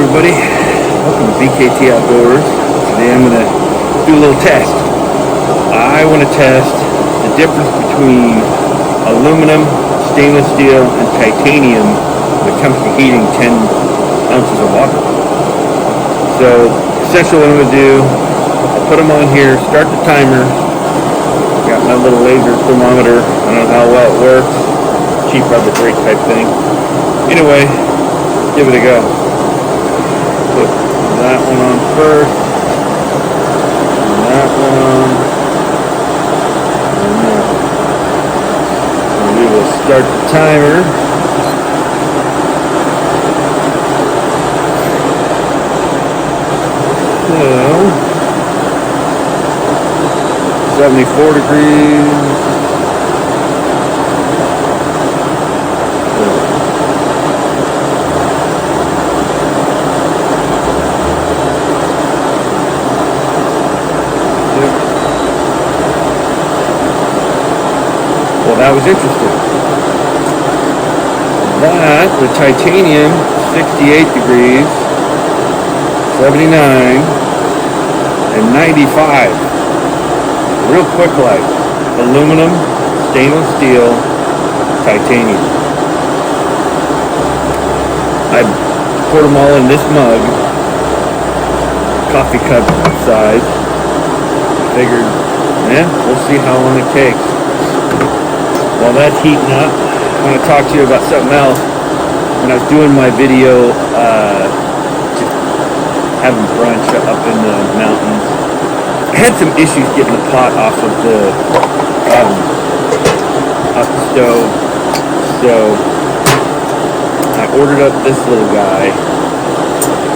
everybody, welcome to BKT Outdoors. Today I'm going to do a little test. I want to test the difference between aluminum, stainless steel, and titanium when it comes to heating 10 ounces of water. So essentially what I'm going to do, I'll put them on here, start the timer. Got my little laser thermometer. I don't know how well it works. Cheap arbitrate type thing. Anyway, give it a go. Put that one on first, and that one, and that one. And we will start the timer. So, 74 degrees. Well, that was interesting. That, the titanium, 68 degrees, 79, and 95. Real quick light. Aluminum, stainless steel, titanium. I poured them all in this mug, coffee cup size. Figured, we'll see how long it takes. While that's heating up, I want to talk to you about something else. When I was doing my video, just having brunch up in the mountains, I had some issues getting the pot off of the stove. So I ordered up this little guy,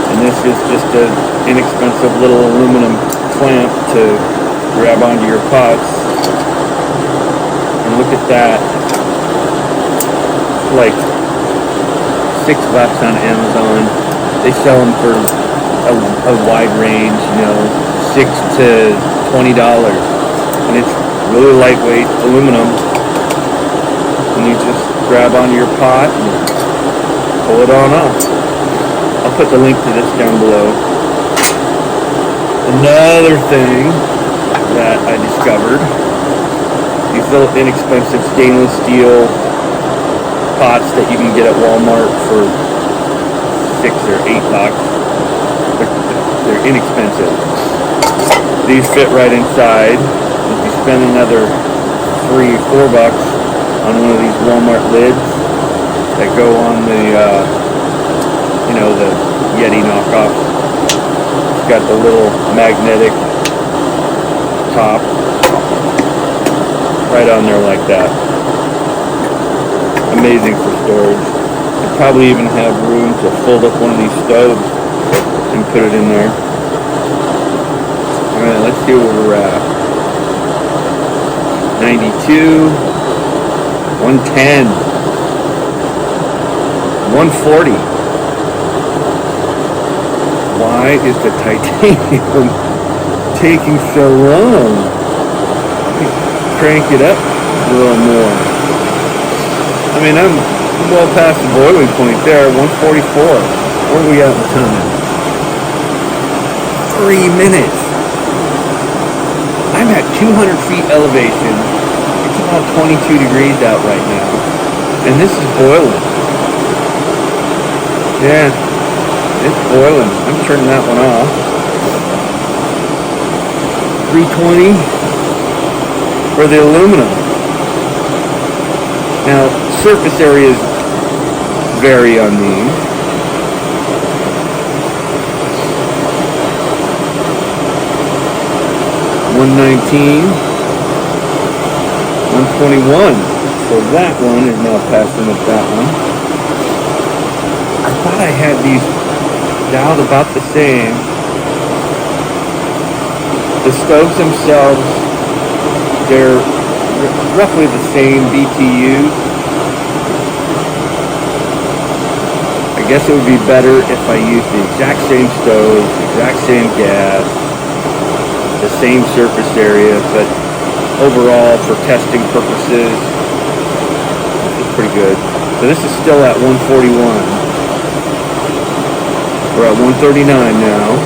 and this is just an inexpensive little aluminum clamp to grab onto your pots. And look at that, like $6 on Amazon. They sell them for a wide range, $6 to $20, and it's really lightweight aluminum. And you just grab onto your pot and pull it on off. I'll put the link to this down below. Another thing that I discovered. These little inexpensive stainless steel pots that you can get at Walmart for $6 or $8. They're inexpensive. These fit right inside. If you spend another $3 or $4 on one of these Walmart lids that go on the, the Yeti knockoff. It's got the little magnetic top. Right on there like that. Amazing for storage. You probably even have room to fold up one of these stoves and put it in there. Alright, let's see where we're at. 92, 110, 140. Why is the titanium taking so long? Crank it up a little more. I mean, I'm well past the boiling point there. 144. Where are we at in time? 3 minutes. I'm at 200 feet elevation. It's about 22 degrees out right now, and this is boiling. Yeah, it's boiling. I'm turning that one off. 320. For the aluminum. Now, surface areas vary on these. $119, $121. So that one is now passing up that one. I thought I had these dialed about the same. The stoves themselves, they're roughly the same BTUs. I guess it would be better if I used the exact same stove, the exact same gas, the same surface area, but overall for testing purposes, it's pretty good. So this is still at 141. We're at 139 now.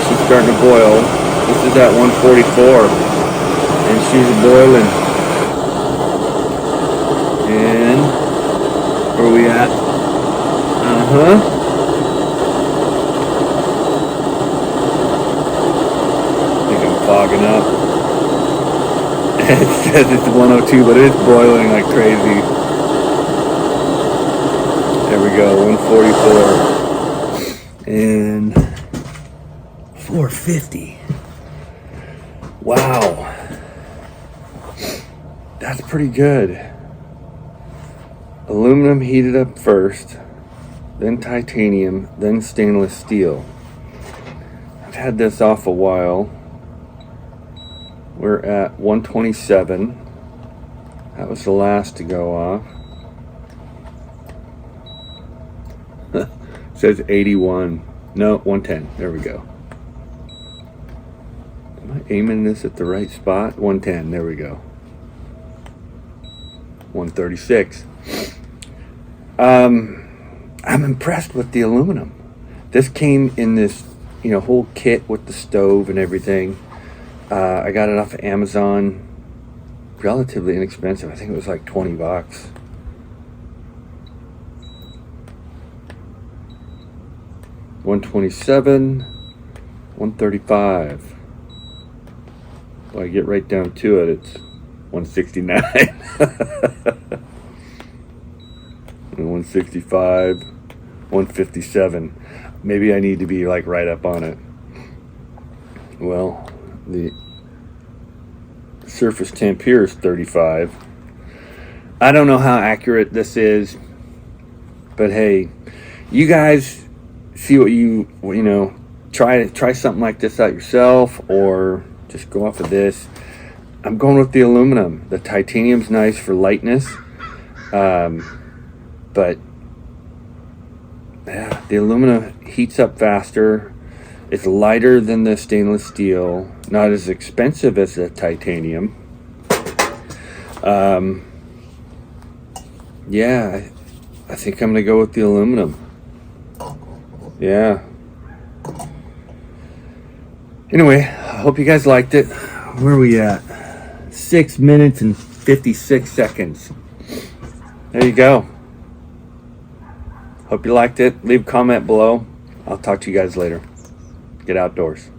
She's starting to boil. This is at 144. And she's boiling. And where are we at? I think I'm fogging up. It says it's 102, but it's boiling like crazy. There we go, 144. And 450. Wow. That's pretty good. Aluminum heated up first, then titanium, then stainless steel. I've had this off a while. We're at 127. That was the last to go off. It says 81. No, 110. There we go. Am I aiming this at the right spot? 110. There we go. 136. I'm impressed with the aluminum. This came in this, whole kit with the stove and everything. I got it off of Amazon. Relatively inexpensive. I think it was like $20. 127, 135. Well, I get right down to it, it's 169. 165, 157. Maybe I need to be like right up on it. Well, the surface temp here is 35. I don't know how accurate this is, but hey, you guys see what try something like this out yourself, or just go off of this. I'm going with the aluminum. The titanium's nice for lightness, but yeah, the aluminum heats up faster. It's lighter than the stainless steel, not as expensive as the titanium. Yeah, I think I'm gonna go with the aluminum. Yeah. Anyway, I hope you guys liked it. Where are we at? 6 minutes and 56 seconds. There you go. Hope you liked it. Leave a comment below. I'll talk to you guys later. Get outdoors.